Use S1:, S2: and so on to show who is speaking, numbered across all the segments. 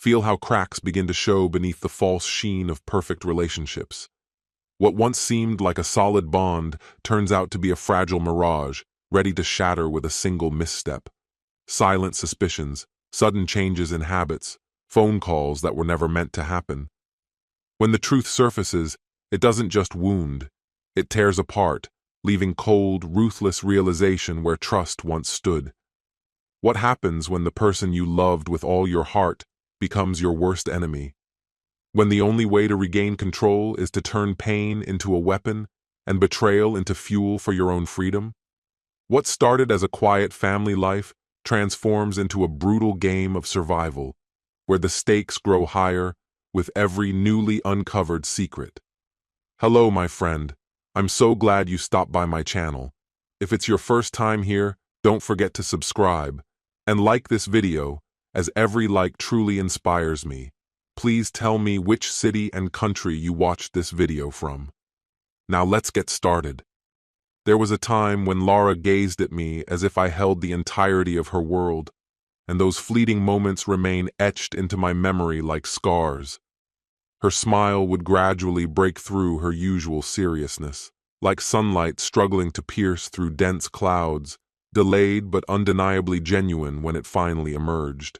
S1: Feel how cracks begin to show beneath the false sheen of perfect relationships. What once seemed like a solid bond turns out to be a fragile mirage, ready to shatter with a single misstep. Silent suspicions, sudden changes in habits, phone calls that were never meant to happen. When the truth surfaces, it doesn't just wound, it tears apart, leaving cold, ruthless realization where trust once stood. What happens when the person you loved with all your heart becomes your worst enemy? When the only way to regain control is to turn pain into a weapon and betrayal into fuel for your own freedom? What started as a quiet family life transforms into a brutal game of survival, where the stakes grow higher with every newly uncovered secret. Hello, my friend. I'm so glad you stopped by my channel. If it's your first time here, don't forget to subscribe and like this video, as every like truly inspires me. Please tell me which city and country you watched this video from. Now let's get started. There was a time when Laura gazed at me as if I held the entirety of her world, and those fleeting moments remain etched into my memory like scars. Her smile would gradually break through her usual seriousness, like sunlight struggling to pierce through dense clouds, delayed but undeniably genuine when it finally emerged.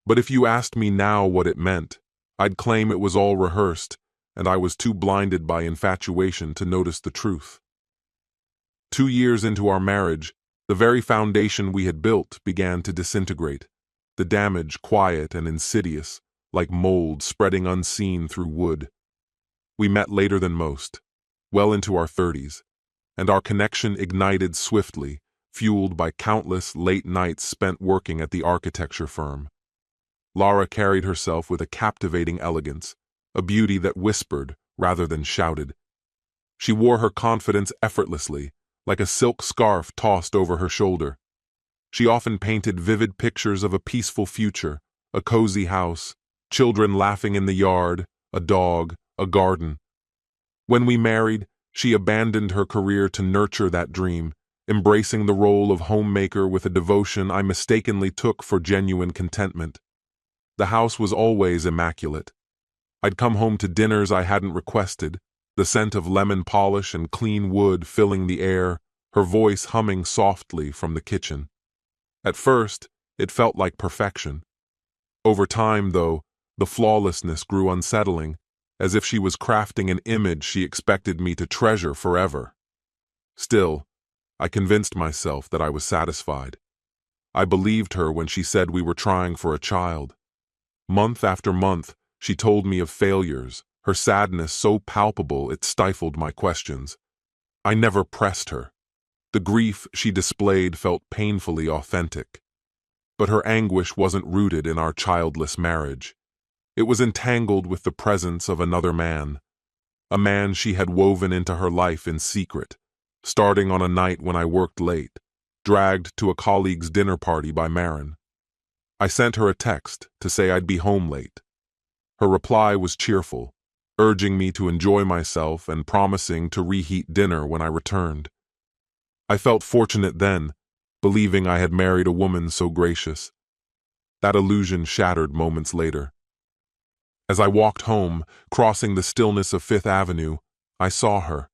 S1: But if you asked me now what it meant, I'd claim it was all rehearsed, and I was too blinded by infatuation to notice the truth. 2 years into our marriage, the very foundation we had built began to disintegrate, the damage quiet and insidious, like mold spreading unseen through wood. We met later than most, well into our 30s, and our connection ignited swiftly, fueled by countless late nights spent working at the architecture firm. Laura carried herself with a captivating elegance, a beauty that whispered rather than shouted. She wore her confidence effortlessly, like a silk scarf tossed over her shoulder. She often painted vivid pictures of a peaceful future, a cozy house, children laughing in the yard, a dog, a garden. When we married, she abandoned her career to nurture that dream, embracing the role of homemaker with a devotion I mistakenly took for genuine contentment. The house was always immaculate. I'd come home to dinners I hadn't requested, the scent of lemon polish and clean wood filling the air, her voice humming softly from the kitchen. At first, it felt like perfection. Over time, though, the flawlessness grew unsettling, as if she was crafting an image she expected me to treasure forever. Still, I convinced myself that I was satisfied. I believed her when she said we were trying for a child. Month after month, she told me of failures, her sadness so palpable it stifled my questions. I never pressed her. The grief she displayed felt painfully authentic. But her anguish wasn't rooted in our childless marriage. It was entangled with the presence of another man, a man she had woven into her life in secret, starting on a night when I worked late, dragged to a colleague's dinner party by Marin. I sent her a text to say I'd be home late. Her reply was cheerful, urging me to enjoy myself and promising to reheat dinner when I returned. I felt fortunate then, believing I had married a woman so gracious. That illusion shattered moments later. As I walked home, crossing the stillness of Fifth Avenue, I saw her.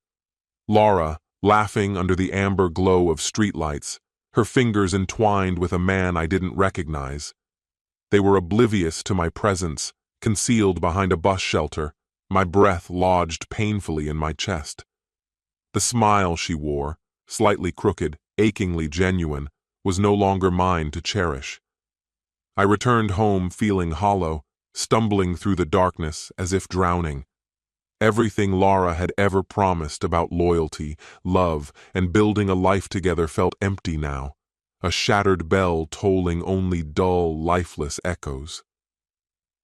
S1: Laura, laughing under the amber glow of streetlights, her fingers entwined with a man I didn't recognize. They were oblivious to my presence, concealed behind a bus shelter, my breath lodged painfully in my chest. The smile she wore, slightly crooked, achingly genuine, was no longer mine to cherish. I returned home feeling hollow, stumbling through the darkness as if drowning. Everything Laura had ever promised about loyalty, love, and building a life together felt empty now, a shattered bell tolling only dull, lifeless echoes.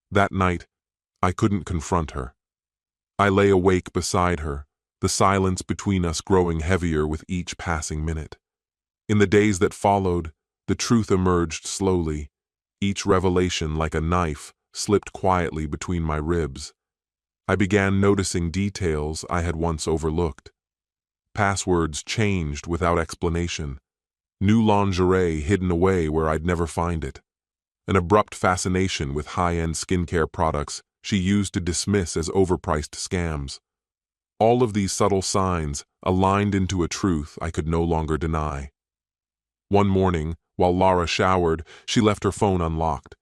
S1: That night, I couldn't confront her. I lay awake beside her, the silence between us growing heavier with each passing minute. In the days that followed, the truth emerged slowly, each revelation like a knife slipped quietly between my ribs. I began noticing details I had once overlooked. Passwords changed without explanation. New lingerie hidden away where I'd never find it. an abrupt fascination with high-end skincare products she used to dismiss as overpriced scams. All of these subtle signs aligned into a truth I could no longer deny. One morning, while Lara showered, she left her phone unlocked.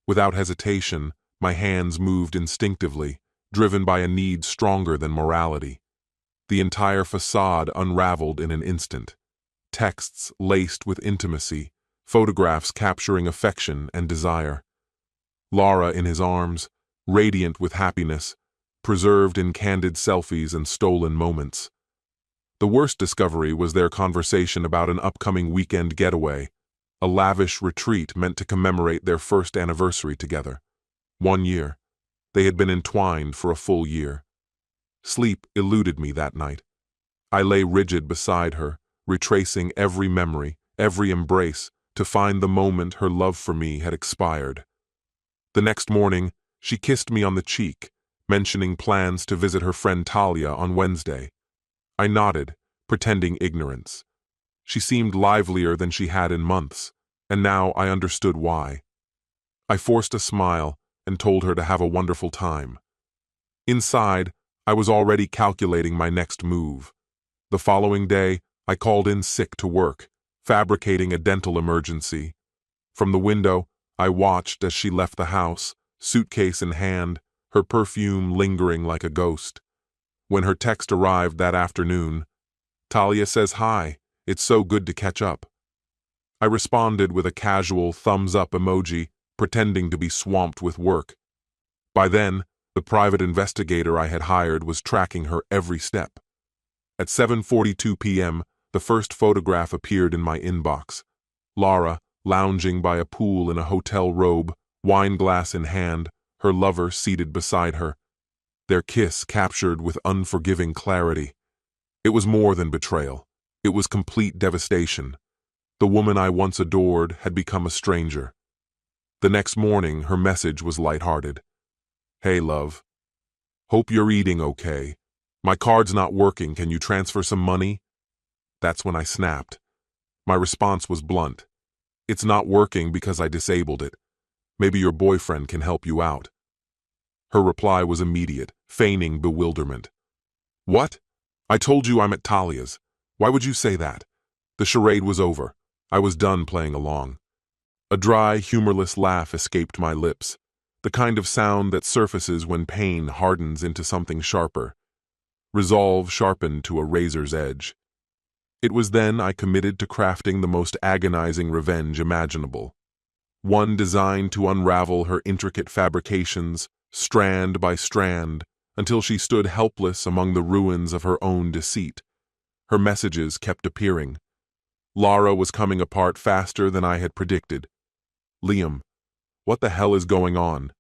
S1: Without hesitation, my hands moved instinctively, driven by a need stronger than morality. The entire facade unraveled in an instant. Texts laced with intimacy, photographs capturing affection and desire. Lara in his arms, radiant with happiness, preserved in candid selfies and stolen moments. The worst discovery was their conversation about an upcoming weekend getaway, a lavish retreat meant to commemorate their first anniversary together. 1 year. They had been entwined for a full year. Sleep eluded me that night. I lay rigid beside her, retracing every memory, every embrace, to find the moment her love for me had expired. The next morning, she kissed me on the cheek, mentioning plans to visit her friend Talia on Wednesday. I nodded, pretending ignorance. She seemed livelier than she had in months, and now I understood why. I forced a smile and told her to have a wonderful time. Inside, I was already calculating my next move. The following day, I called in sick to work, fabricating a dental emergency. From the window, I watched as she left the house, suitcase in hand, her perfume lingering like a ghost. When her text arrived that afternoon, "Talia says hi, it's so good to catch up." I responded with a casual thumbs-up emoji, pretending to be swamped with work. By then, the private investigator I had hired was tracking her every step. At 7:42 p.m., the first photograph appeared in my inbox. Lara, lounging by a pool in a hotel robe, wine glass in hand, her lover seated beside her. Their kiss captured with unforgiving clarity. It was more than betrayal. It was complete devastation. The woman I once adored had become a stranger. The next morning, her message was lighthearted. "Hey, love. Hope you're eating okay. My card's not working. Can you transfer some money?" That's when I snapped. My response was blunt. "It's not working because I disabled it. Maybe your boyfriend can help you out." Her reply was immediate, feigning bewilderment. "What? I told you I'm at Talia's. Why would you say that?" The charade was over. I was done playing along. A dry, humorless laugh escaped my lips, the kind of sound that surfaces when pain hardens into something sharper. Resolve sharpened to a razor's edge. It was then I committed to crafting the most agonizing revenge imaginable. One designed to unravel her intricate fabrications, strand by strand, until she stood helpless among the ruins of her own deceit. Her messages kept appearing. Lara was coming apart faster than I had predicted. "Liam, what the hell is going on?"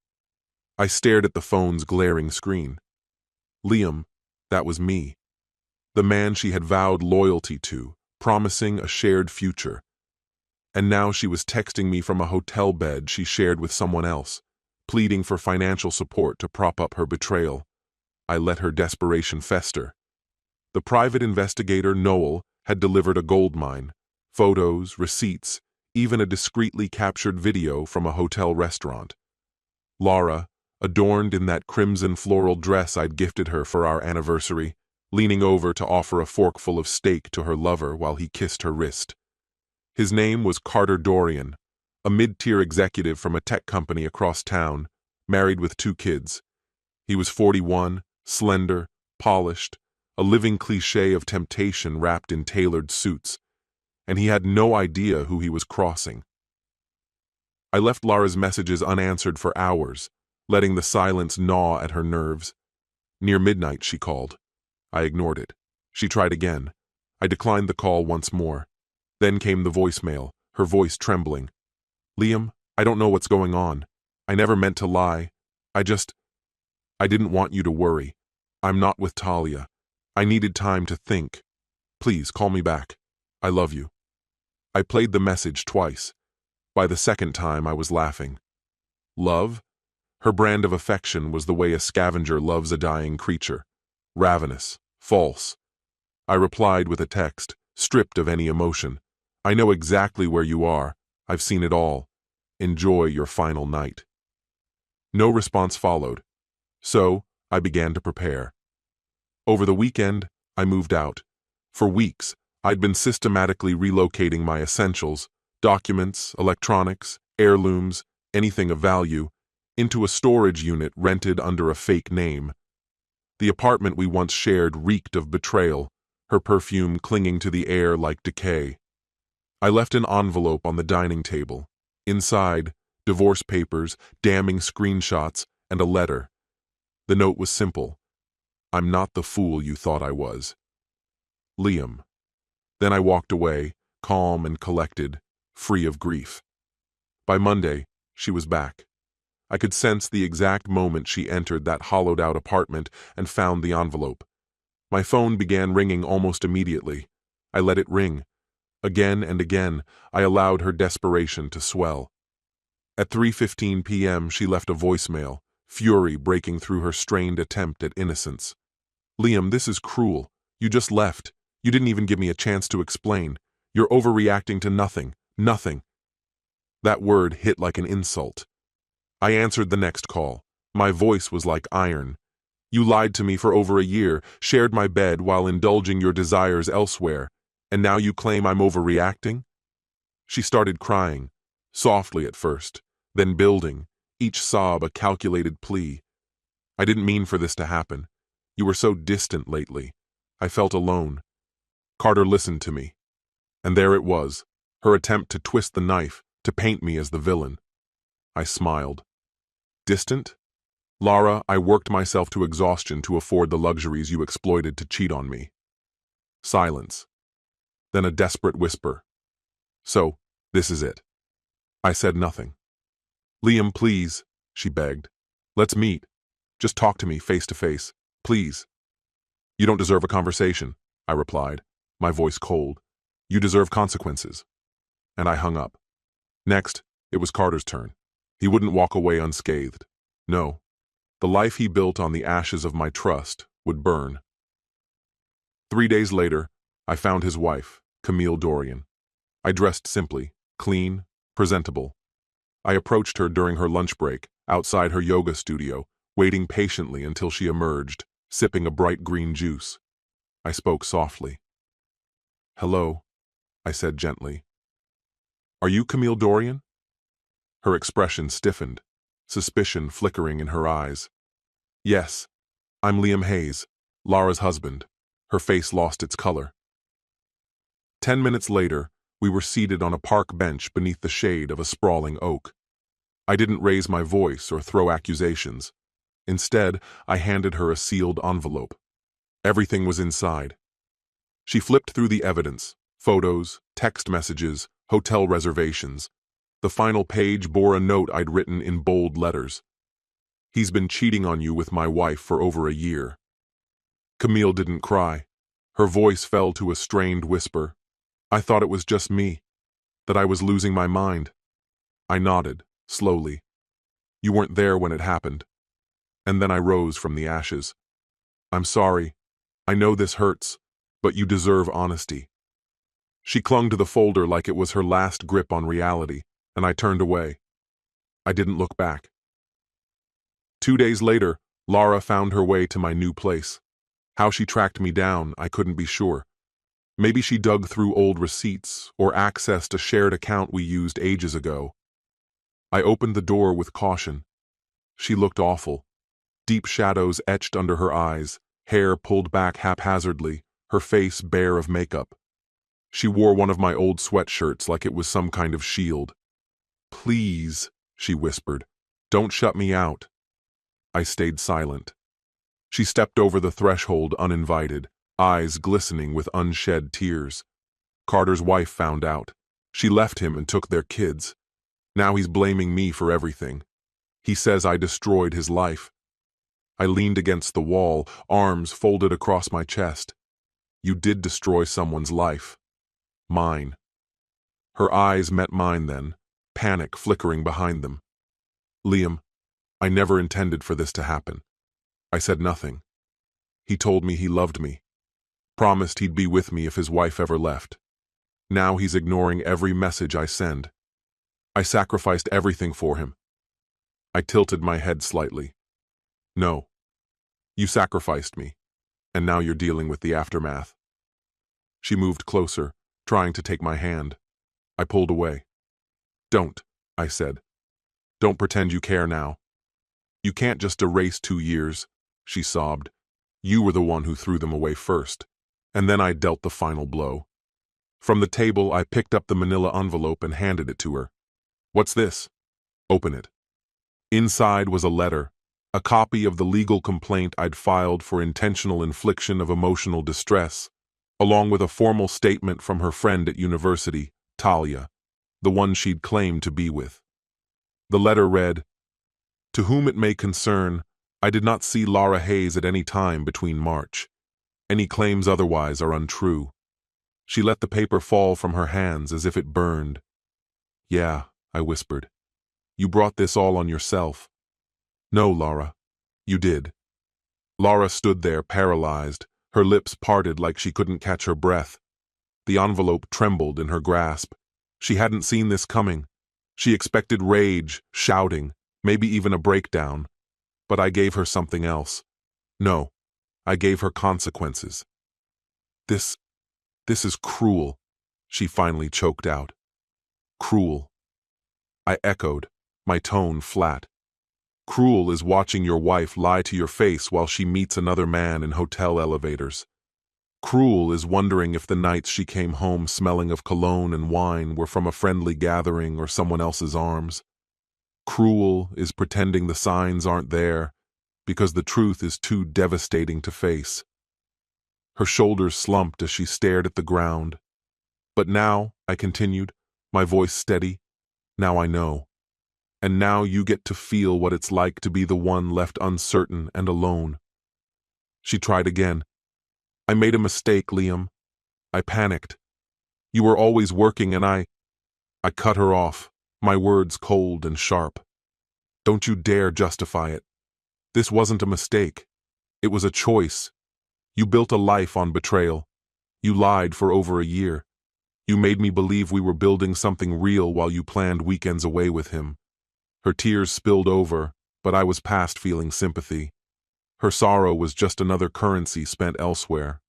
S1: I stared at the phone's glaring screen. Liam, that was me. The man she had vowed loyalty to, promising a shared future. And now she was texting me from a hotel bed she shared with someone else, pleading for financial support to prop up her betrayal. I let her desperation fester. The private investigator, Noel, had delivered a goldmine: photos, receipts, even a discreetly captured video from a hotel restaurant. Lara, adorned in that crimson floral dress I'd gifted her for our anniversary, leaning over to offer a forkful of steak to her lover while he kissed her wrist. His name was Carter Dorian, a mid-tier executive from a tech company across town, married with 2 kids. He was 41, slender, polished, a living cliché of temptation wrapped in tailored suits, and he had no idea who he was crossing. I left Lara's messages unanswered for hours, letting the silence gnaw at her nerves. Near midnight, she called. I ignored it. She tried again. I declined the call once more. Then came the voicemail, her voice trembling. "Liam, I don't know what's going on. I never meant to lie. I didn't want you to worry. I'm not with Talia. I needed time to think. Please, call me back. I love you." I played the message twice. By the second time, I was laughing. Love? Her brand of affection was the way a scavenger loves a dying creature. Ravenous. False. I replied with a text, stripped of any emotion. "I know exactly where you are. I've seen it all. Enjoy your final night. No response followed, so I began to prepare. Over the weekend, I moved out. For weeks, I'd been systematically relocating my essentials, documents, electronics, heirlooms, anything of value, into a storage unit rented under a fake name. The apartment we once shared reeked of betrayal, her perfume clinging to the air like decay. I left an envelope on the dining table. Inside, divorce papers, damning screenshots, and a letter. The note was simple. I'm not the fool you thought I was. Liam. Then I walked away, calm and collected, free of grief. By Monday, she was back. I could sense the exact moment she entered that hollowed-out apartment and found the envelope. My phone began ringing almost immediately. I let it ring. Again and again, I allowed her desperation to swell. At 3:15 p.m., she left a voicemail, fury breaking through her strained attempt at innocence. Liam, this is cruel. You just left. You didn't even give me a chance to explain. You're overreacting to nothing. Nothing. That word hit like an insult. I answered the next call. My voice was like iron. You lied to me for over a year, shared my bed while indulging your desires elsewhere, and now you claim I'm overreacting? She started crying, softly at first, then building, each sob a calculated plea. I didn't mean for this to happen. You were so distant lately. I felt alone. Carter listened to me. And there it was, her attempt to twist the knife, to paint me as the villain. I smiled. Distant? Lara, I worked myself to exhaustion to afford the luxuries you exploited to cheat on me. Silence. Then a desperate whisper. So, this is it. I said nothing. Liam, please, she begged. Let's meet. Just talk to me face to face, please. You don't deserve a conversation, I replied, my voice cold. You deserve consequences. And I hung up. Next, it was Carter's turn. He wouldn't walk away unscathed. No. The life he built on the ashes of my trust would burn. 3 days later, I found his wife, Camille Dorian. I dressed simply, clean, presentable. I approached her during her lunch break, outside her yoga studio, waiting patiently until she emerged, sipping a bright green juice. I spoke softly. Hello, I said gently. Are you Camille Dorian? Her expression stiffened, suspicion flickering in her eyes. Yes, I'm Liam Hayes, Lara's husband. Her face lost its color. 10 minutes later, we were seated on a park bench beneath the shade of a sprawling oak. I didn't raise my voice or throw accusations. Instead, I handed her a sealed envelope. Everything was inside. She flipped through the evidence, photos, text messages, hotel reservations. The final page bore a note I'd written in bold letters. He's been cheating on you with my wife for over a year. Camille didn't cry. Her voice fell to a strained whisper. I thought it was just me, that I was losing my mind. I nodded, slowly. You weren't there when it happened. And then I rose from the ashes. I'm sorry. I know this hurts, but you deserve honesty. She clung to the folder like it was her last grip on reality, and I turned away. I didn't look back. 2 days later, Lara found her way to my new place. How she tracked me down, I couldn't be sure. Maybe she dug through old receipts or accessed a shared account we used ages ago. I opened the door with caution. She looked awful. Deep shadows etched under her eyes, hair pulled back haphazardly, her face bare of makeup. She wore one of my old sweatshirts like it was some kind of shield. Please, she whispered, don't shut me out. I stayed silent. She stepped over the threshold uninvited, eyes glistening with unshed tears. Carter's wife found out. She left him and took their kids. Now he's blaming me for everything. He says I destroyed his life. I leaned against the wall, arms folded across my chest. You did destroy someone's life. Mine. Her eyes met mine then, panic flickering behind them. Liam, I never intended for this to happen. I said nothing. He told me he loved me. Promised he'd be with me if his wife ever left. Now he's ignoring every message I send. I sacrificed everything for him. I tilted my head slightly. No, you sacrificed me, and now you're dealing with the aftermath. She moved closer, trying to take my hand. I pulled away. Don't, I said. Don't pretend you care now. You can't just erase 2 years, she sobbed. You were the one who threw them away first. And then I dealt the final blow. From the table, I picked up the manila envelope and handed it to her. What's this? Open it. Inside was a letter, a copy of the legal complaint I'd filed for intentional infliction of emotional distress, along with a formal statement from her friend at university, Talia, the one she'd claimed to be with. The letter read, "To whom it may concern, I did not see Lara Hayes at any time between March. Any claims otherwise are untrue." She let the paper fall from her hands as if it burned. "Yeah," I whispered. "You brought this all on yourself." "No, Lara. You did." Lara stood there paralyzed, her lips parted like she couldn't catch her breath. The envelope trembled in her grasp. She hadn't seen this coming. She expected rage, shouting, maybe even a breakdown. But I gave her something else. No, I gave her consequences. This is cruel," she finally choked out. "Cruel." I echoed, my tone flat. "Cruel is watching your wife lie to your face while she meets another man in hotel elevators. Cruel is wondering if the nights she came home smelling of cologne and wine were from a friendly gathering or someone else's arms. Cruel is pretending the signs aren't there because the truth is too devastating to face." Her shoulders slumped as she stared at the ground. "But now," I continued, my voice steady, "now I know. And now you get to feel what it's like to be the one left uncertain and alone." She tried again. "I made a mistake, Liam. I panicked. You were always working and I cut her off, my words cold and sharp. "Don't you dare justify it. This wasn't a mistake. It was a choice. You built a life on betrayal. You lied for over a year. You made me believe we were building something real while you planned weekends away with him." Her tears spilled over, but I was past feeling sympathy. Her sorrow was just another currency spent elsewhere.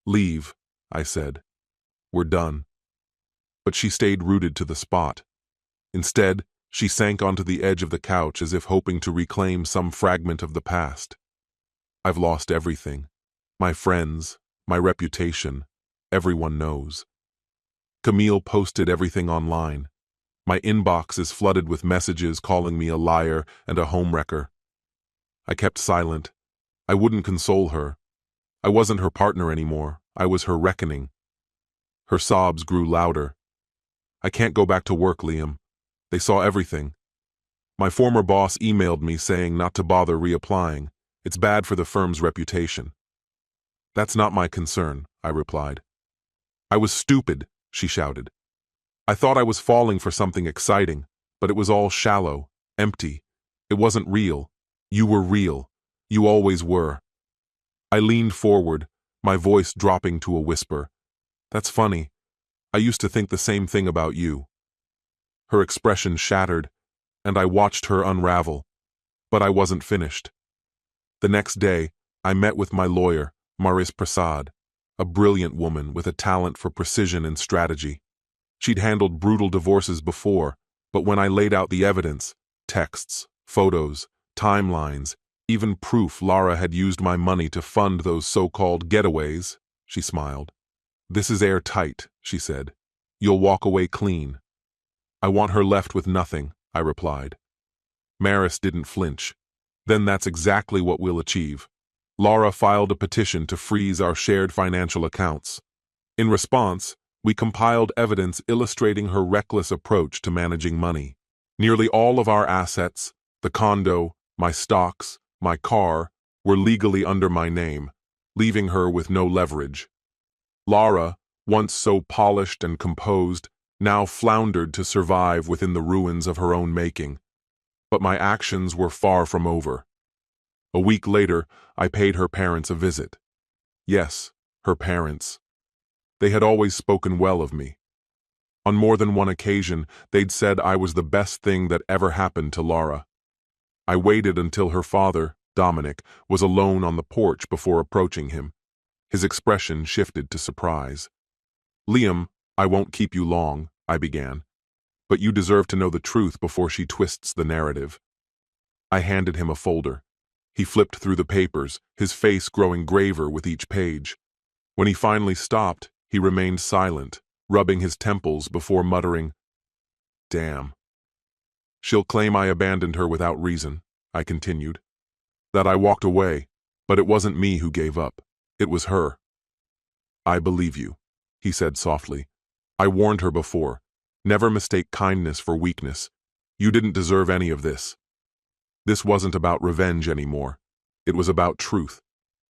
S1: "Leave," I said. "We're done." But she stayed rooted to the spot. Instead, she sank onto the edge of the couch as if hoping to reclaim some fragment of the past. "I've lost everything. My friends, my reputation, everyone knows. Camille posted everything online. My inbox is flooded with messages calling me a liar and a homewrecker." I kept silent. I wouldn't console her. I wasn't her partner anymore. I was her reckoning. Her sobs grew louder. "I can't go back to work, Liam. They saw everything. My former boss emailed me saying not to bother reapplying. It's bad for the firm's reputation." "That's not my concern," I replied. "I was stupid," she shouted. "I thought I was falling for something exciting, but it was all shallow, empty. It wasn't real. You were real. You always were." I leaned forward, my voice dropping to a whisper. "That's funny. I used to think the same thing about you." Her expression shattered, and I watched her unravel. But I wasn't finished. The next day, I met with my lawyer, Maris Prasad, a brilliant woman with a talent for precision and strategy. She'd handled brutal divorces before, but when I laid out the evidence, texts, photos, timelines, even proof Lara had used my money to fund those so-called getaways, she smiled. "This is airtight," she said. "You'll walk away clean." "I want her left with nothing," I replied. Maris didn't flinch. "Then that's exactly what we'll achieve." Lara filed a petition to freeze our shared financial accounts. In response, we compiled evidence illustrating her reckless approach to managing money. Nearly all of our assets, the condo, my stocks, my car, were legally under my name, leaving her with no leverage. Lara, once so polished and composed, now floundered to survive within the ruins of her own making. But my actions were far from over. A week later, I paid her parents a visit. Yes, her parents. They had always spoken well of me. On more than one occasion, they'd said I was the best thing that ever happened to Laura. I waited until her father, Dominic, was alone on the porch before approaching him. His expression shifted to surprise. "Liam, I won't keep you long," I began. "But you deserve to know the truth before she twists the narrative." I handed him a folder. He flipped through the papers, his face growing graver with each page. When he finally stopped, he remained silent, rubbing his temples before muttering, "Damn. She'll claim I abandoned her without reason," I continued. "That I walked away, but it wasn't me who gave up. It was her." "I believe you," he said softly. "I warned her before. Never mistake kindness for weakness. You didn't deserve any of this." This wasn't about revenge anymore. It was about truth,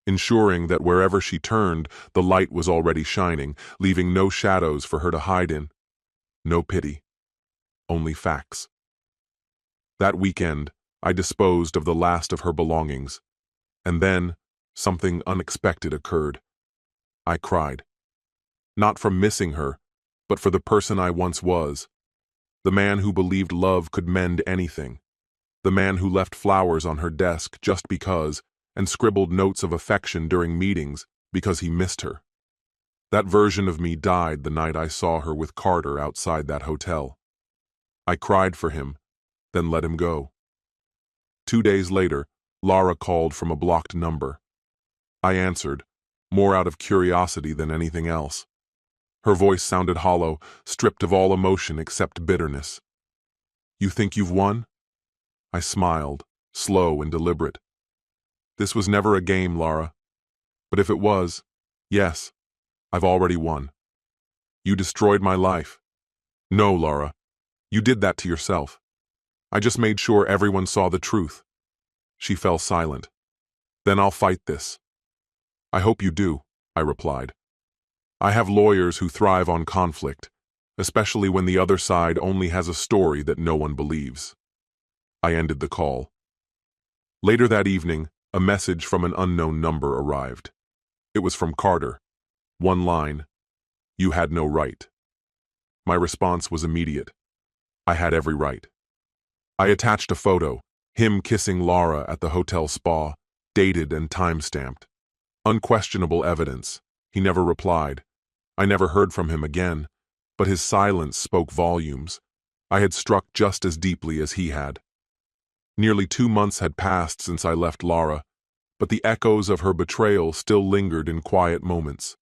S1: ensuring that wherever she turned, the light was already shining, leaving no shadows for her to hide in. No pity. Only facts. That weekend, I disposed of the last of her belongings. And then, something unexpected occurred. I cried. Not from missing her, but for the person I once was. The man who believed love could mend anything. The man who left flowers on her desk just because, and scribbled notes of affection during meetings because he missed her. That version of me died the night I saw her with Carter outside that hotel. I cried for him, then let him go. 2 days later, Laura called from a blocked number. I answered, more out of curiosity than anything else. Her voice sounded hollow, stripped of all emotion except bitterness. "You think you've won?" I smiled, slow and deliberate. "This was never a game, Laura. But if it was, yes, I've already won. You destroyed my life." "No, Laura. You did that to yourself. I just made sure everyone saw the truth." She fell silent. "Then I'll fight this." "I hope you do," I replied. "I have lawyers who thrive on conflict, especially when the other side only has a story that no one believes." I ended the call. Later that evening, a message from an unknown number arrived. It was from Carter. One line, "You had no right." My response was immediate. I had every right. I attached a photo, him kissing Laura at the hotel spa, dated and time-stamped. Unquestionable evidence. He never replied. I never heard from him again, but his silence spoke volumes. I had struck just as deeply as he had. Nearly 2 months had passed since I left Laura, but the echoes of her betrayal still lingered in quiet moments.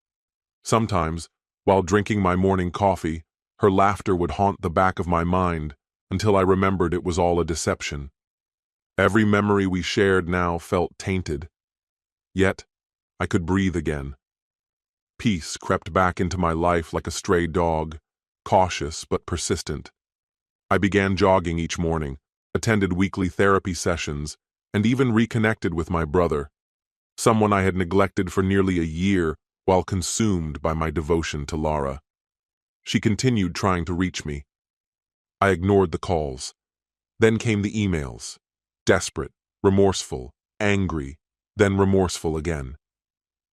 S1: Sometimes, while drinking my morning coffee, her laughter would haunt the back of my mind until I remembered it was all a deception. Every memory we shared now felt tainted. Yet, I could breathe again. Peace crept back into my life like a stray dog, cautious but persistent. I began jogging each morning, attended weekly therapy sessions, and even reconnected with my brother, someone I had neglected for nearly a year while consumed by my devotion to Laura. She continued trying to reach me. I ignored the calls. Then came the emails. Desperate, remorseful, angry, then remorseful again.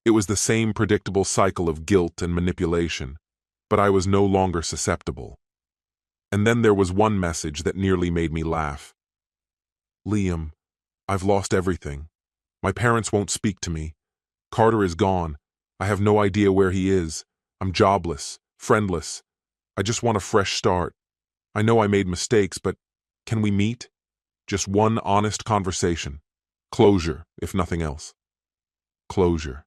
S1: It was the same predictable cycle of guilt and manipulation, but I was no longer susceptible. And then there was one message that nearly made me laugh. "Liam, I've lost everything. My parents won't speak to me. Carter is gone. I have no idea where he is. I'm jobless, friendless. I just want a fresh start. I know I made mistakes, but can we meet? Just one honest conversation. Closure, if nothing else." Closure.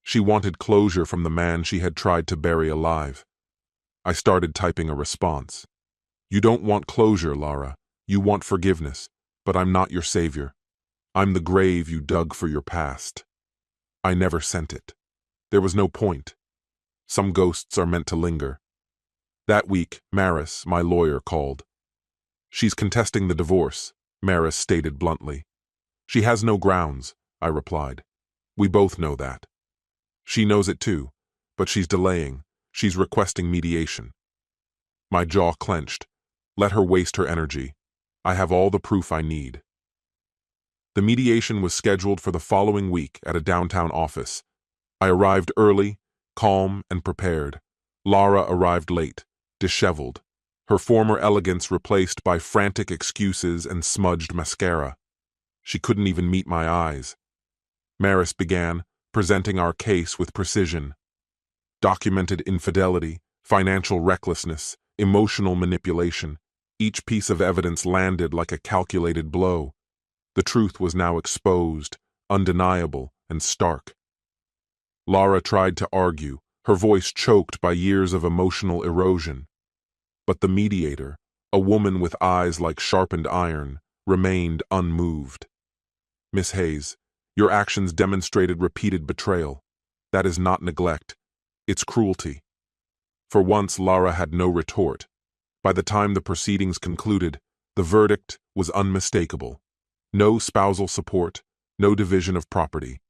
S1: She wanted closure from the man she had tried to bury alive. I started typing a response. "You don't want closure, Laura. You want forgiveness, but I'm not your savior. I'm the grave you dug for your past." I never sent it. There was no point. Some ghosts are meant to linger. That week, Maris, my lawyer, called. "She's contesting the divorce," Maris stated bluntly. "She has no grounds," I replied. "We both know that. She knows it too, but she's delaying. She's requesting mediation." My jaw clenched. Let her waste her energy. I have all the proof I need. The mediation was scheduled for the following week at a downtown office. I arrived early, calm and prepared. Laura arrived late, disheveled, her former elegance replaced by frantic excuses and smudged mascara. She couldn't even meet my eyes. Maris began, presenting our case with precision. Documented infidelity, financial recklessness, emotional manipulation. Each piece of evidence landed like a calculated blow. The truth was now exposed, undeniable, and stark. Lara tried to argue, her voice choked by years of emotional erosion. But the mediator, a woman with eyes like sharpened iron, remained unmoved. Miss Hayes, your actions demonstrated repeated betrayal. That is not neglect. It's cruelty. For once, Lara had no retort. By the time the proceedings concluded, the verdict was unmistakable. No spousal support, no division of property.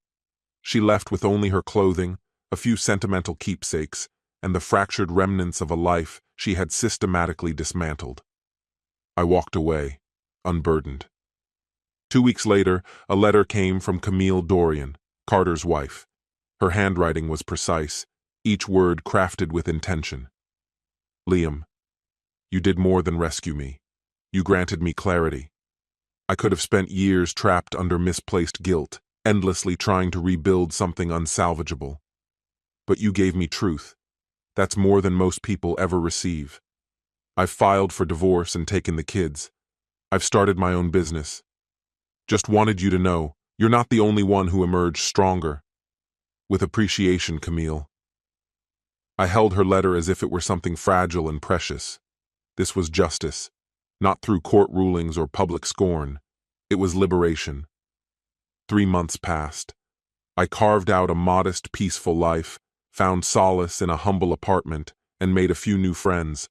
S1: She left with only her clothing, a few sentimental keepsakes, and the fractured remnants of a life she had systematically dismantled. I walked away, unburdened. 2 weeks later, a letter came from Camille Dorian, Carter's wife. Her handwriting was precise, each word crafted with intention. Liam, you did more than rescue me. You granted me clarity. I could have spent years trapped under misplaced guilt, endlessly trying to rebuild something unsalvageable. But you gave me truth. That's more than most people ever receive. I've filed for divorce and taken the kids. I've started my own business. Just wanted you to know, you're not the only one who emerged stronger. With appreciation, Camille. I held her letter as if it were something fragile and precious. This was justice, not through court rulings or public scorn. It was liberation. 3 months passed. I carved out a modest, peaceful life, found solace in a humble apartment, and made a few new friends.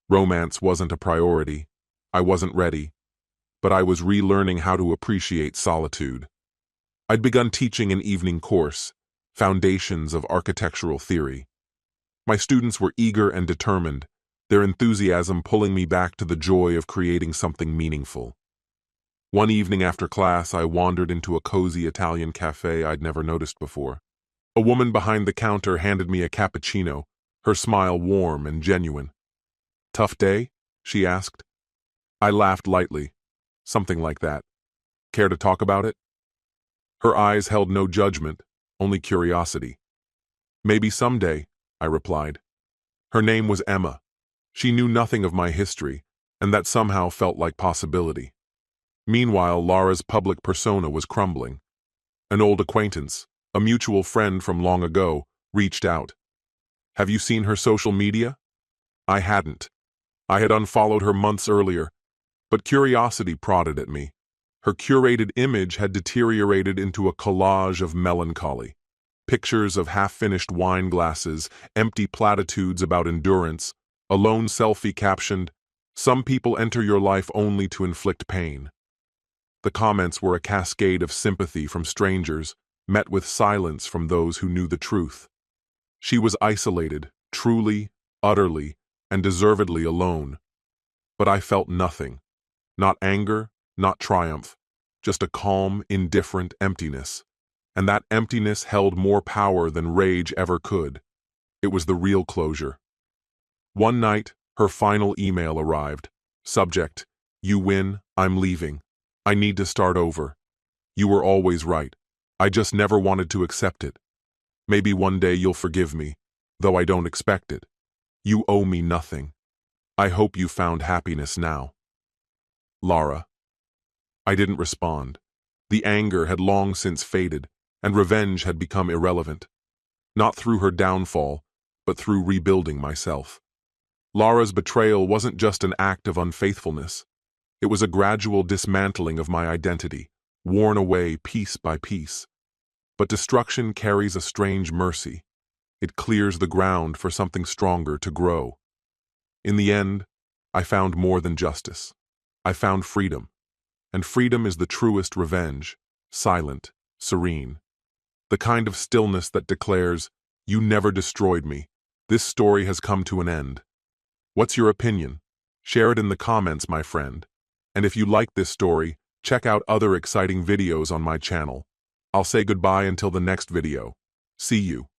S1: Romance wasn't a priority. I wasn't ready. But I was relearning how to appreciate solitude. I'd begun teaching an evening course, Foundations of Architectural Theory. My students were eager and determined, their enthusiasm pulling me back to the joy of creating something meaningful. One evening after class, I wandered into a cozy Italian cafe I'd never noticed before. A woman behind the counter handed me a cappuccino, her smile warm and genuine. "Tough day?" she asked. I laughed lightly. Something like that. Care to talk about it? Her eyes held no judgment, only curiosity. "Maybe someday," I replied. Her name was Emma. She knew nothing of my history, and that somehow felt like possibility. Meanwhile, Lara's public persona was crumbling. An old acquaintance, a mutual friend from long ago, reached out. "Have you seen her social media?" I hadn't. I had unfollowed her months earlier, but curiosity prodded at me. Her curated image had deteriorated into a collage of melancholy. Pictures of half-finished wine glasses, empty platitudes about endurance, a lone selfie captioned, "Some people enter your life only to inflict pain." The comments were a cascade of sympathy from strangers, met with silence from those who knew the truth. She was isolated, truly, utterly, and deservedly alone. But I felt nothing. Not anger, not triumph, just a calm, indifferent emptiness. And that emptiness held more power than rage ever could. It was the real closure. One night, her final email arrived. Subject: "You win, I'm leaving. I need to start over. You were always right. I just never wanted to accept it. Maybe one day you'll forgive me, though I don't expect it. You owe me nothing. I hope you found happiness now. Lara." I didn't respond. The anger had long since faded, and revenge had become irrelevant. Not through her downfall, but through rebuilding myself. Lara's betrayal wasn't just an act of unfaithfulness. It was a gradual dismantling of my identity, worn away piece by piece. But destruction carries a strange mercy. It clears the ground for something stronger to grow. In the end, I found more than justice. I found freedom. And freedom is the truest revenge, silent, serene. The kind of stillness that declares, "You never destroyed me. This story has come to an end." What's your opinion? Share it in the comments, my friend. And if you like this story, check out other exciting videos on my channel. I'll say goodbye until the next video. See you.